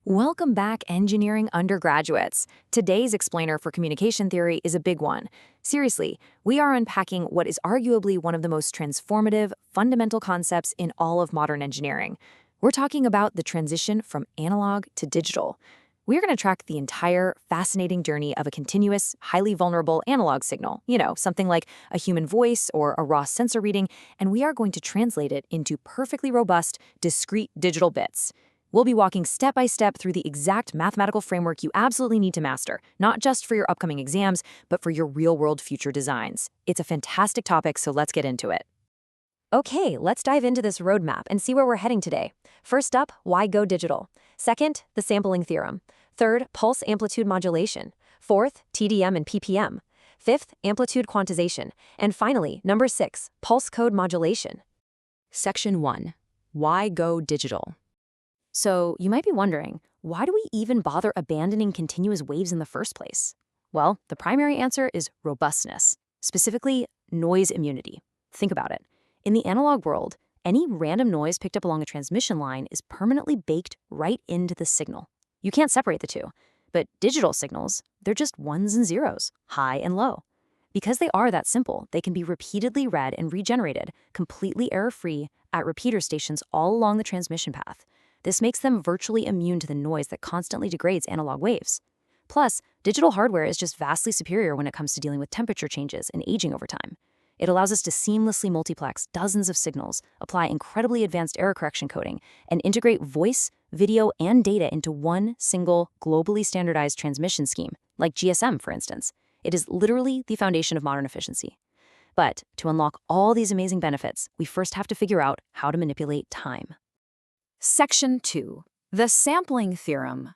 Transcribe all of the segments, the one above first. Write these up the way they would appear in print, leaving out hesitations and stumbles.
Welcome back, engineering undergraduates. Today's explainer for communication theory is a big one. Seriously, we are unpacking what is arguably one of the most transformative, fundamental concepts in all of modern engineering. We're talking about the transition from analog to digital. We're going to track the entire fascinating journey of a continuous, highly vulnerable analog signal, something like a human voice or a raw sensor reading, and we are going to translate it into perfectly robust, discrete digital bits. We'll be walking step by step through the exact mathematical framework you absolutely need to master, not just for your upcoming exams, but for your real-world future designs. It's a fantastic topic, so let's get into it. Okay, let's dive into this roadmap and see where we're heading today. First up, why go digital? Second, the sampling theorem. Third, Pulse-Amplitude Modulation. Fourth, TDM and PPM. Fifth, amplitude quantization. And finally, number 6, Pulse-Code Modulation. Section 1. Why go digital? So, you might be wondering, why do we even bother abandoning continuous waves in the first place? Well, the primary answer is robustness, specifically noise immunity. Think about it. In the analog world, any random noise picked up along a transmission line is permanently baked right into the signal. You can't separate the two. But digital signals, they're just ones and zeros, high and low. Because they are that simple, they can be repeatedly read and regenerated, completely error-free, at repeater stations all along the transmission path. This makes them virtually immune to the noise that constantly degrades analog waves. Plus, digital hardware is just vastly superior when it comes to dealing with temperature changes and aging over time. It allows us to seamlessly multiplex dozens of signals, apply incredibly advanced error correction coding, and integrate voice, video, and data into one single, globally standardized transmission scheme, like GSM, for instance. It is literally the foundation of modern efficiency. But to unlock all these amazing benefits, we first have to figure out how to manipulate time. Section 2. The sampling theorem.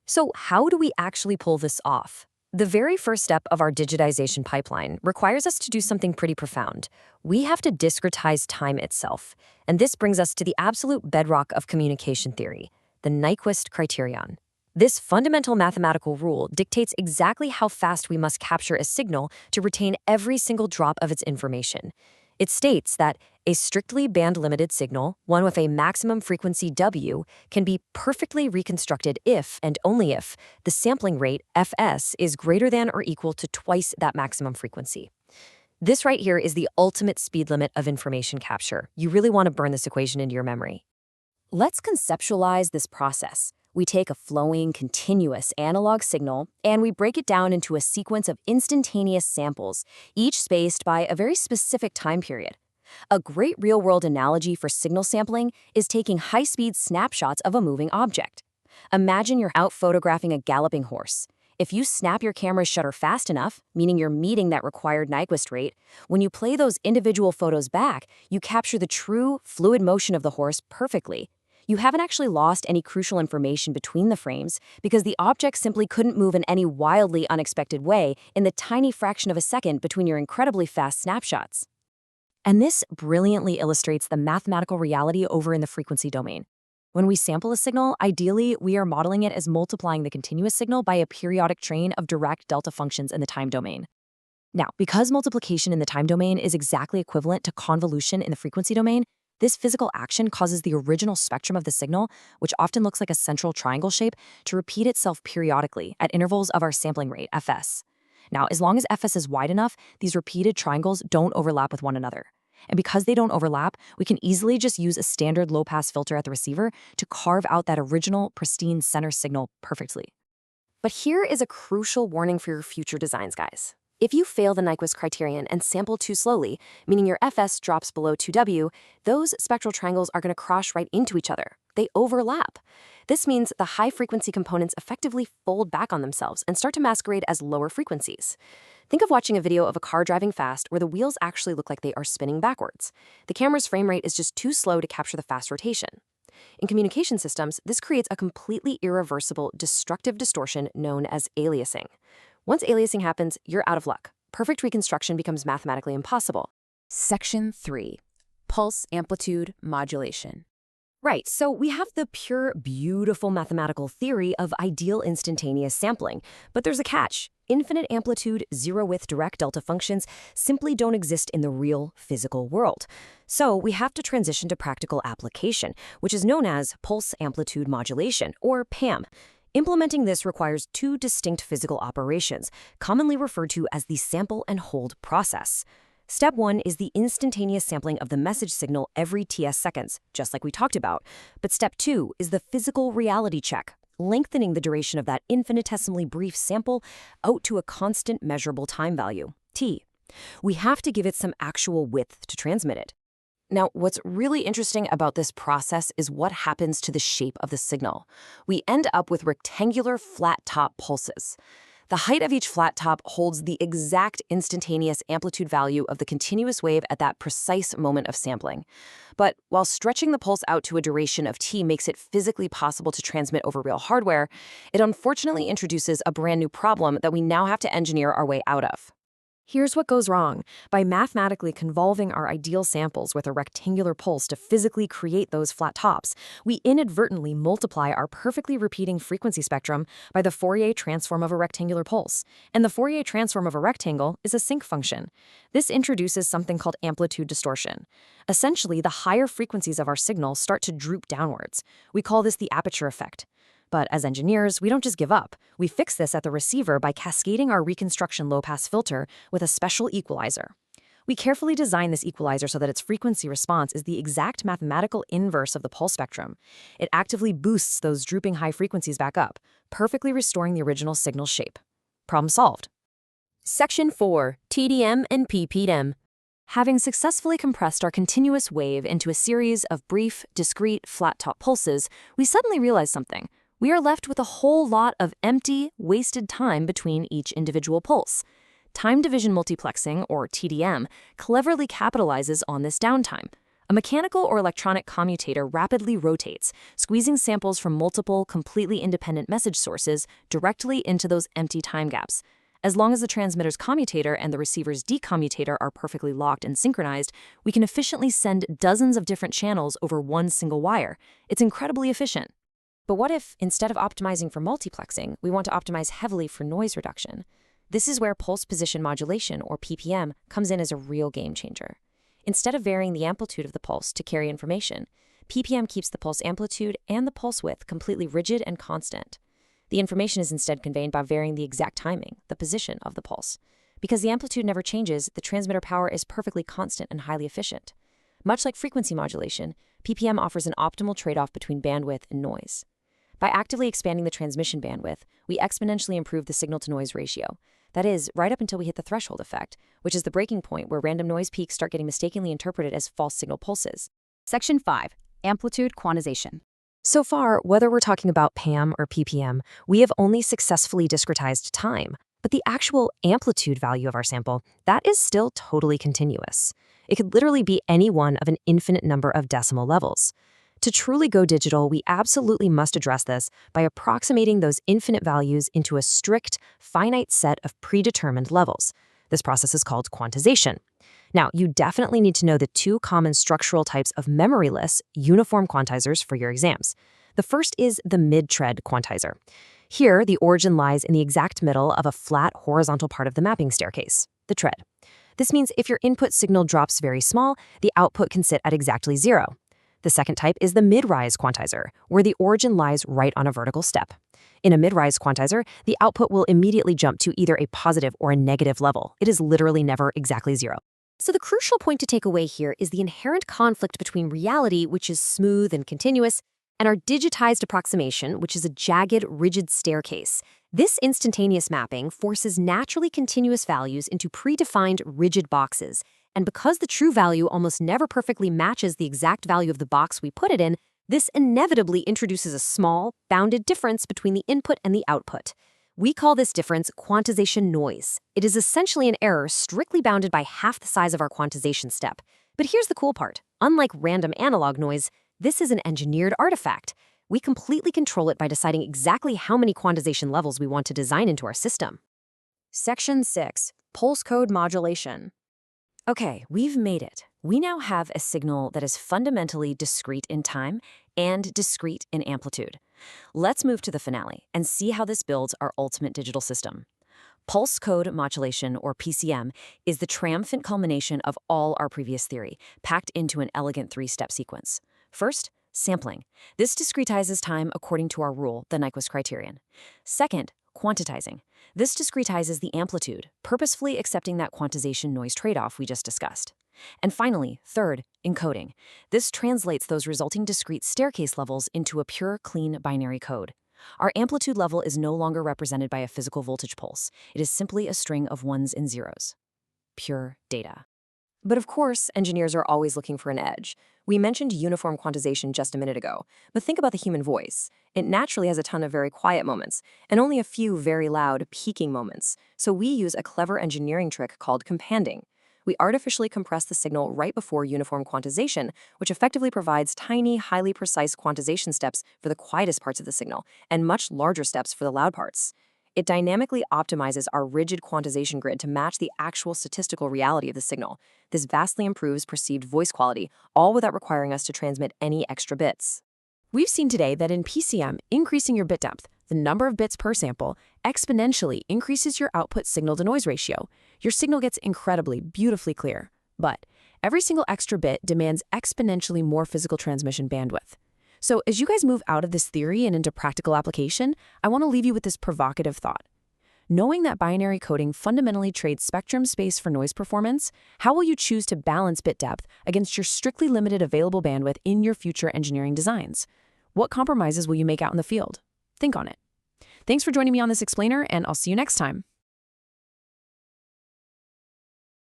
So how do we actually pull this off? The very first step of our digitization pipeline requires us to do something pretty profound. We have to discretize time itself. And this brings us to the absolute bedrock of communication theory, the Nyquist criterion. This fundamental mathematical rule dictates exactly how fast we must capture a signal to retain every single drop of its information. It states that a strictly band-limited signal, one with a maximum frequency W, can be perfectly reconstructed if and only if the sampling rate, Fs, is greater than or equal to twice that maximum frequency. This right here is the ultimate speed limit of information capture. You really want to burn this equation into your memory. Let's conceptualize this process. We take a flowing, continuous analog signal, and we break it down into a sequence of instantaneous samples, each spaced by a very specific time period. A great real-world analogy for signal sampling is taking high-speed snapshots of a moving object. Imagine you're out photographing a galloping horse. If you snap your camera's shutter fast enough, meaning you're meeting that required Nyquist rate, when you play those individual photos back, you capture the true, fluid motion of the horse perfectly. You haven't actually lost any crucial information between the frames because the object simply couldn't move in any wildly unexpected way in the tiny fraction of a second between your incredibly fast snapshots. And this brilliantly illustrates the mathematical reality over in the frequency domain. When we sample a signal, ideally, we are modeling it as multiplying the continuous signal by a periodic train of direct delta functions in the time domain. Now, because multiplication in the time domain is exactly equivalent to convolution in the frequency domain, this physical action causes the original spectrum of the signal, which often looks like a central triangle shape, to repeat itself periodically at intervals of our sampling rate, Fs. Now, as long as Fs is wide enough, these repeated triangles don't overlap with one another. And because they don't overlap, we can easily just use a standard low-pass filter at the receiver to carve out that original, pristine center signal perfectly. But here is a crucial warning for your future designs, guys. If you fail the Nyquist criterion and sample too slowly, meaning your Fs drops below 2W, those spectral triangles are going to crash right into each other. They overlap. This means the high-frequency components effectively fold back on themselves and start to masquerade as lower frequencies. Think of watching a video of a car driving fast where the wheels actually look like they are spinning backwards. The camera's frame rate is just too slow to capture the fast rotation. In communication systems, this creates a completely irreversible, destructive distortion known as aliasing. Once aliasing happens, you're out of luck. Perfect reconstruction becomes mathematically impossible. Section 3. Pulse-Amplitude Modulation. Right, so we have the pure, beautiful mathematical theory of ideal instantaneous sampling. But there's a catch. Infinite amplitude, zero-width direct delta functions simply don't exist in the real physical world. So we have to transition to practical application, which is known as Pulse-Amplitude Modulation, or PAM. Implementing this requires two distinct physical operations, commonly referred to as the sample and hold process. Step 1 is the instantaneous sampling of the message signal every TS seconds, just like we talked about. But step 2 is the physical reality check, lengthening the duration of that infinitesimally brief sample out to a constant measurable time value, t. We have to give it some actual width to transmit it. Now, what's really interesting about this process is what happens to the shape of the signal. We end up with rectangular flat-top pulses. The height of each flat top holds the exact instantaneous amplitude value of the continuous wave at that precise moment of sampling. But while stretching the pulse out to a duration of t makes it physically possible to transmit over real hardware, it unfortunately introduces a brand new problem that we now have to engineer our way out of. Here's what goes wrong. By mathematically convolving our ideal samples with a rectangular pulse to physically create those flat tops, we inadvertently multiply our perfectly repeating frequency spectrum by the Fourier transform of a rectangular pulse. And the Fourier transform of a rectangle is a sinc function. This introduces something called amplitude distortion. Essentially, the higher frequencies of our signal start to droop downwards. We call this the aperture effect. But as engineers, we don't just give up. We fix this at the receiver by cascading our reconstruction low-pass filter with a special equalizer. We carefully design this equalizer so that its frequency response is the exact mathematical inverse of the pulse spectrum. It actively boosts those drooping high frequencies back up, perfectly restoring the original signal shape. Problem solved. Section 4, TDM and PPM. Having successfully compressed our continuous wave into a series of brief, discrete, flat-top pulses, we suddenly realize something. We are left with a whole lot of empty, wasted time between each individual pulse. Time division multiplexing, or TDM, cleverly capitalizes on this downtime. A mechanical or electronic commutator rapidly rotates, squeezing samples from multiple, completely independent message sources directly into those empty time gaps. As long as the transmitter's commutator and the receiver's decommutator are perfectly locked and synchronized, we can efficiently send dozens of different channels over one single wire. It's incredibly efficient. But what if, instead of optimizing for multiplexing, we want to optimize heavily for noise reduction? This is where Pulse-Position Modulation, or PPM, comes in as a real game changer. Instead of varying the amplitude of the pulse to carry information, PPM keeps the pulse amplitude and the pulse width completely rigid and constant. The information is instead conveyed by varying the exact timing, the position of the pulse. Because the amplitude never changes, the transmitter power is perfectly constant and highly efficient. Much like frequency modulation, PPM offers an optimal trade-off between bandwidth and noise. By actively expanding the transmission bandwidth, we exponentially improve the signal-to-noise ratio. That is, right up until we hit the threshold effect, which is the breaking point where random noise peaks start getting mistakenly interpreted as false signal pulses. Section 5, Amplitude Quantization. So far, whether we're talking about PAM or PPM, we have only successfully discretized time. But the actual amplitude value of our sample, that is still totally continuous. It could literally be any one of an infinite number of decimal levels. To truly go digital, we absolutely must address this by approximating those infinite values into a strict, finite set of predetermined levels. This process is called quantization. Now, you definitely need to know the two common structural types of memoryless, uniform quantizers for your exams. The first is the mid-tread quantizer. Here, the origin lies in the exact middle of a flat horizontal part of the mapping staircase, the tread. This means if your input signal drops very small, the output can sit at exactly 0. The second type is the mid-rise quantizer, where the origin lies right on a vertical step. In a mid-rise quantizer, the output will immediately jump to either a positive or a negative level. It is literally never exactly 0. So the crucial point to take away here is the inherent conflict between reality, which is smooth and continuous, and our digitized approximation, which is a jagged, rigid staircase. This instantaneous mapping forces naturally continuous values into predefined, rigid boxes. And because the true value almost never perfectly matches the exact value of the box we put it in, this inevitably introduces a small, bounded difference between the input and the output. We call this difference quantization noise. It is essentially an error strictly bounded by half the size of our quantization step. But here's the cool part. Unlike random analog noise, this is an engineered artifact. We completely control it by deciding exactly how many quantization levels we want to design into our system. Section 6, Pulse-Code Modulation. Okay, we've made it. We now have a signal that is fundamentally discrete in time and discrete in amplitude. Let's move to the finale and see how this builds our ultimate digital system. Pulse-Code Modulation, or PCM, is the triumphant culmination of all our previous theory, packed into an elegant three-step sequence. First, sampling. This discretizes time according to our rule, the Nyquist criterion. Second, quantizing. This discretizes the amplitude, purposefully accepting that quantization noise trade-off we just discussed. And finally, third, encoding. This translates those resulting discrete staircase levels into a pure, clean binary code. Our amplitude level is no longer represented by a physical voltage pulse. It is simply a string of ones and zeros. Pure data. But of course, engineers are always looking for an edge. We mentioned uniform quantization just a minute ago, but think about the human voice. It naturally has a ton of very quiet moments, and only a few very loud, peaking moments. So we use a clever engineering trick called companding. We artificially compress the signal right before uniform quantization, which effectively provides tiny, highly precise quantization steps for the quietest parts of the signal, and much larger steps for the loud parts. It dynamically optimizes our rigid quantization grid to match the actual statistical reality of the signal. This vastly improves perceived voice quality, all without requiring us to transmit any extra bits. We've seen today that in PCM, increasing your bit depth, the number of bits per sample, exponentially increases your output signal-to-noise ratio. Your signal gets incredibly, beautifully clear. But every single extra bit demands exponentially more physical transmission bandwidth. So as you guys move out of this theory and into practical application, I want to leave you with this provocative thought. Knowing that binary coding fundamentally trades spectrum space for noise performance, how will you choose to balance bit depth against your strictly limited available bandwidth in your future engineering designs? What compromises will you make out in the field? Think on it. Thanks for joining me on this explainer, and I'll see you next time.